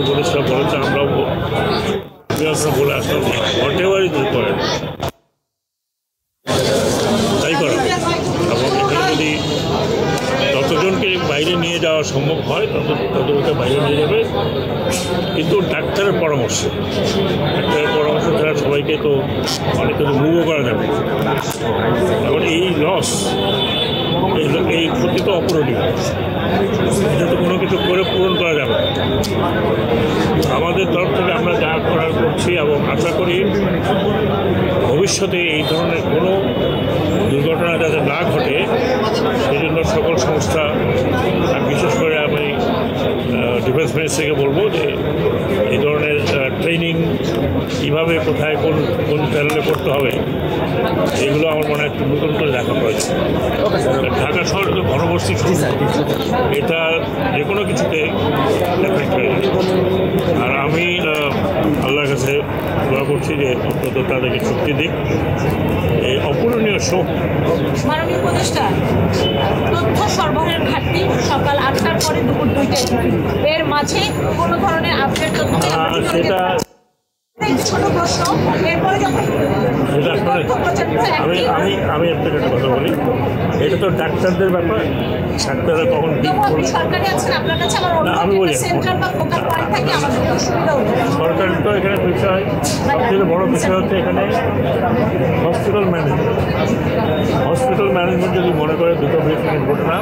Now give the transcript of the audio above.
বলেছে আমরাও বলে আসলাম হোয়াটেভারই যদি করেন তাই করা এবং এখানে যদি যতজনকে বাইরে নিয়ে যাওয়া সম্ভব হয় ততজনকে বাইরে নিয়ে যাবে, কিন্তু ডাক্তারের পরামর্শ ছাড়া সবাইকে তো অনেক কিছু মুভও করা যাবে। এখন এই লস এই ক্ষতি তো অপূরণীয়, এটা তো কোনো কিছু করে পূরণ করা যাবে। আমাদের তরফ থেকে আমরা যা করার করছি এবং আশা করি ভবিষ্যতে এই ধরনের কোনো দুর্ঘটনা যাতে না ঘটে সেই জন্য সকল সংস্থা, বিশেষ করে আমি ডিফেন্স মিনিস্ট্রিকে বলবো যে এই ধরনের ট্রেনিং কীভাবে কোথায় কোন চ্যানেলে করতে হবে এগুলো আমার মনে হয় একটু নতুন করে দেখা প্রয়োজন। ঢাকা শহর তো ঘনবসতি শুরু, এটা যে কোনো কিছুতে এফেক্ট হয়ে যায়। আর আমি আল্লাহর কাছে দোয়া করছি যে অন্তত তাদেরকে শক্তি দিক। এই অপূরণীয় শোক। মাননীয় উপদেষ্টা, তথ্য সরবরাহের ঘাটতি সকাল 8টার পরে দুপুর 2টায়, এর মাঝে কোনো ধরনের আপডেট তথ্য সেটা ছোট প্রশ্ন। এরপরে যখন আমি আপনাকে একটা কথা বলি, এটা তো ডাক্তারদের ব্যাপার, ডাক্তাররা কখন সরকারি আছেন আপনার কাছে আমি বলি সেন্ট্রাল বা ফোকাল পয়েন্ট থাকে আমাদের অসুবিধা হতো। সরকারের তো এখানে বিষয় সবচেয়ে বড় বিষয় হচ্ছে এখানে হসপিটাল ম্যানেজমেন্ট যদি মনে করে দুটো ঘটনা